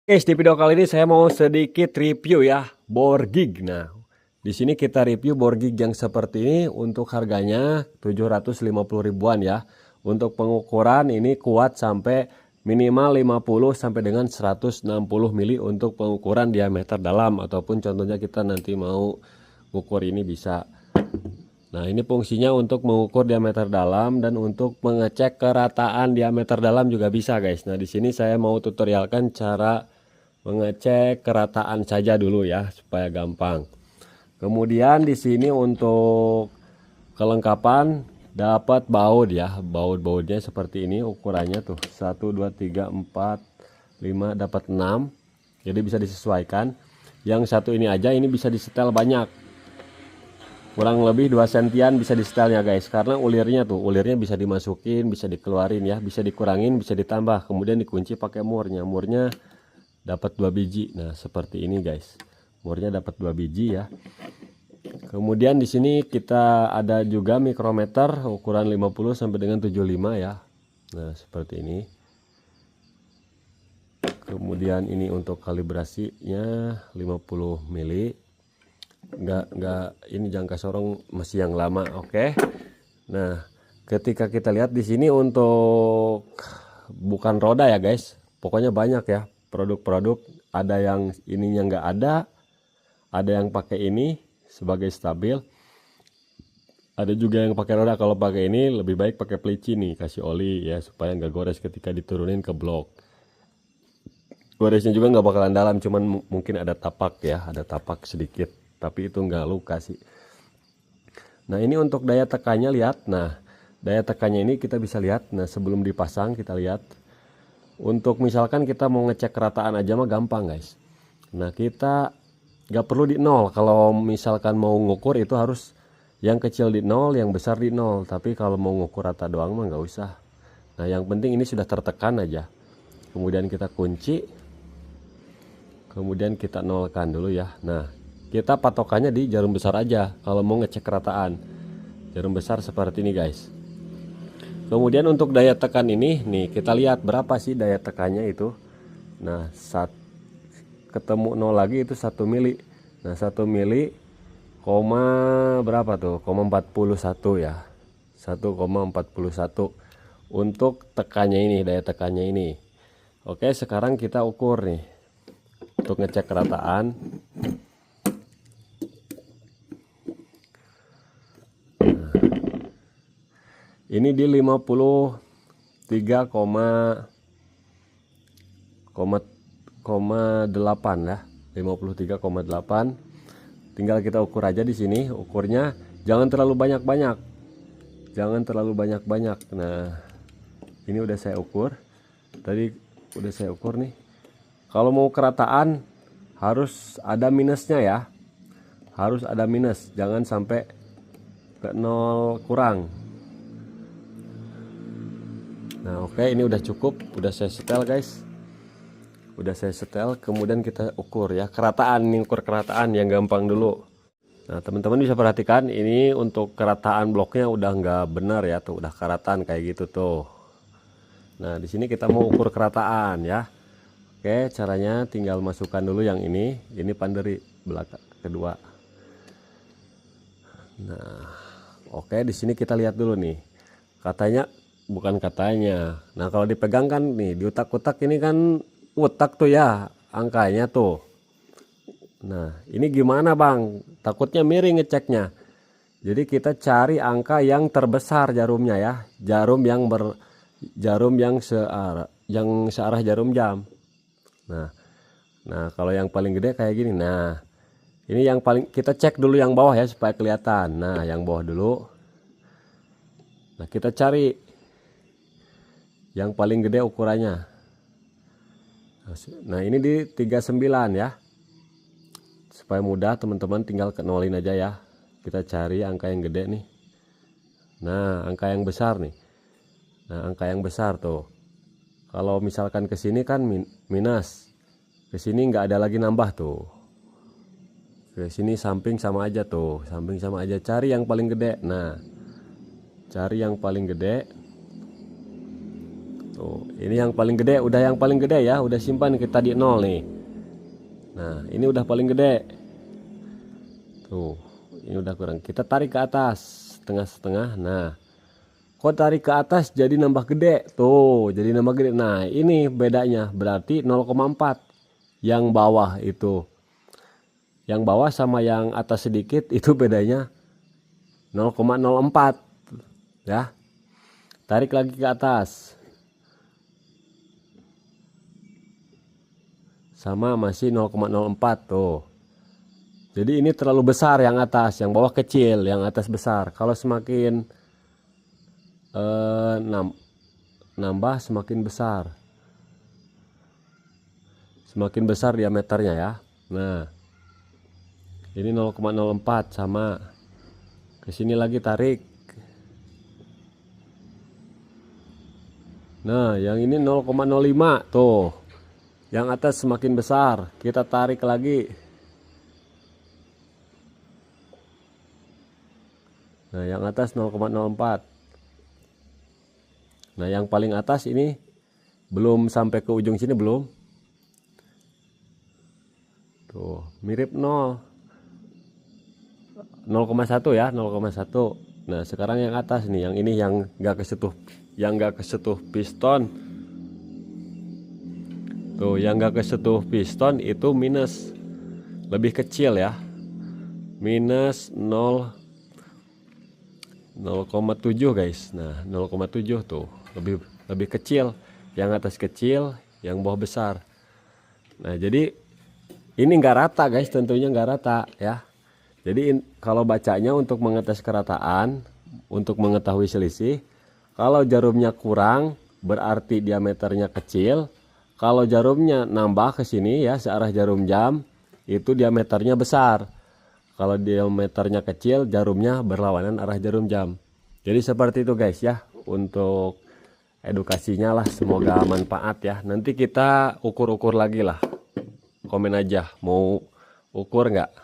Guys, di video kali ini saya mau sedikit review ya Borgig. Nah, di sini kita review Borgig yang seperti ini untuk harganya 750 ribuan ya. Untuk pengukuran ini kuat sampai minimal 50 sampai dengan 160 mili untuk pengukuran diameter dalam, ataupun contohnya kita nanti mau ukur ini bisa. Nah, ini fungsinya untuk mengukur diameter dalam dan untuk mengecek kerataan diameter dalam juga bisa, guys. Nah, di sini saya mau tutorialkan cara mengecek kerataan saja dulu ya supaya gampang. Kemudian di sini untuk kelengkapan dapat baut ya. Bautnya seperti ini ukurannya tuh 1 2 3 4 5 dapat 6. Jadi bisa disesuaikan. Yang satu ini aja ini bisa disetel banyak. Kurang lebih 2 sentian bisa disetelnya guys, karena ulirnya bisa dimasukin, bisa dikeluarin ya, bisa dikurangin, bisa ditambah, kemudian dikunci pakai murnya dapat 2 biji. Nah, seperti ini guys. Murnya dapat 2 biji ya. Kemudian di sini kita ada juga mikrometer ukuran 50 sampai dengan 75 ya. Nah, seperti ini. Kemudian ini untuk kalibrasinya 50 mili. Enggak ini jangka sorong masih yang lama, oke. Nah, ketika kita lihat di sini untuk bukan roda ya guys. Pokoknya banyak ya produk-produk, ada yang ininya nggak ada yang pakai ini sebagai stabil, ada juga yang pakai roda. Kalau pakai ini lebih baik pakai pelici nih, kasih oli ya supaya nggak gores ketika diturunin ke blok. Goresnya juga nggak bakalan dalam, cuman mungkin ada tapak ya, ada tapak sedikit, tapi itu nggak luka sih. Nah, ini untuk daya tekannya, lihat. Nah, daya tekannya ini kita bisa lihat. Nah, sebelum dipasang kita lihat. Untuk misalkan kita mau ngecek kerataan aja mah gampang guys. Nah, kita nggak perlu di nol. Kalau misalkan mau ngukur itu harus yang kecil di nol, yang besar di nol. Tapi kalau mau ngukur rata doang mah nggak usah. Nah, yang penting ini sudah tertekan aja. Kemudian kita kunci. Kemudian kita nolkan dulu ya. Nah, kita patokannya di jarum besar aja kalau mau ngecek kerataan. Jarum besar seperti ini guys. Kemudian untuk daya tekan ini nih, kita lihat berapa sih daya tekannya itu. Nah, saat ketemu 0 lagi itu 1 mili. Nah, 1 mili koma berapa tuh, 41 ya, 1,41 untuk tekannya ini, daya tekannya ini. Oke, sekarang kita ukur nih untuk ngecek kerataan. Ini di 53,8 ya, 53,8. Tinggal kita ukur aja di sini. Ukurnya jangan terlalu banyak-banyak. Jangan terlalu banyak-banyak. Nah, ini udah saya ukur. Tadi udah saya ukur nih. Kalau mau kerataan harus ada minusnya ya. Harus ada minus, jangan sampai ke 0 kurang. Nah, oke, ini udah cukup, udah saya setel guys. Udah saya setel, kemudian kita ukur ya kerataan, nih ukur kerataan yang gampang dulu. Nah, teman-teman bisa perhatikan ini untuk kerataan bloknya udah nggak benar ya, tuh udah kerataan kayak gitu tuh. Nah, di sini kita mau ukur kerataan ya. Oke, caranya tinggal masukkan dulu yang ini panderi belakang kedua. Nah, oke, di sini kita lihat dulu nih. Bukan katanya. Nah, kalau dipegang kan nih di utak-utak ini kan utak tuh ya angkanya tuh. Nah, ini gimana Bang? Takutnya miring ngeceknya. Jadi kita cari angka yang terbesar jarumnya ya. Jarum yang searah jarum jam. Nah, kalau yang paling gede kayak gini. Nah, ini yang paling kita cek dulu yang bawah ya supaya kelihatan. Nah, yang bawah dulu. Nah, kita cari yang paling gede ukurannya. Nah, ini di 39 ya. Supaya mudah teman-teman tinggal nolin aja ya. Kita cari angka yang gede nih. Nah, angka yang besar nih. Nah, angka yang besar tuh. Kalau misalkan ke sini kan minus. Ke sini nggak ada lagi nambah tuh. Ke sini samping sama aja tuh. Samping sama aja. Cari yang paling gede. Nah, cari yang paling gede. Tuh, ini yang paling gede, udah yang paling gede ya, udah simpan kita di 0 nih. Nah, ini udah paling gede. Tuh, ini udah kurang. Kita tarik ke atas, setengah-setengah. Nah, kok tarik ke atas jadi nambah gede. Tuh, jadi nambah gede. Nah, ini bedanya, berarti 0,4. Yang bawah itu. Yang bawah sama yang atas sedikit itu bedanya 0,04. Ya. Tarik lagi ke atas. Sama masih 0,04 tuh. Jadi ini terlalu besar yang atas, yang bawah kecil, yang atas besar. Kalau semakin nambah semakin besar. Semakin besar diameternya ya. Nah, ini 0,04 sama. Ke sini lagi tarik. Nah, yang ini 0,05 tuh. Yang atas semakin besar, kita tarik lagi. Nah, yang atas 0,04. Nah, yang paling atas ini belum sampai ke ujung sini belum. Tuh, mirip 0,1 ya, 0,1. Nah, sekarang yang atas nih, yang ini yang nggak kesetuh piston. Tuh, yang gak kesentuh piston itu minus, lebih kecil ya, minus 0,7 guys. Nah, 0,7 tuh lebih kecil, yang atas kecil, yang bawah besar. Nah, jadi ini nggak rata guys, tentunya nggak rata ya. Jadi kalau bacanya untuk mengetes kerataan, untuk mengetahui selisih, kalau jarumnya kurang berarti diameternya kecil. Kalau jarumnya nambah ke sini ya, searah jarum jam, itu diameternya besar. Kalau diameternya kecil, jarumnya berlawanan arah jarum jam. Jadi seperti itu guys ya, untuk edukasinya lah, semoga manfaat ya. Nanti kita ukur-ukur lagi lah. Komen aja, mau ukur nggak?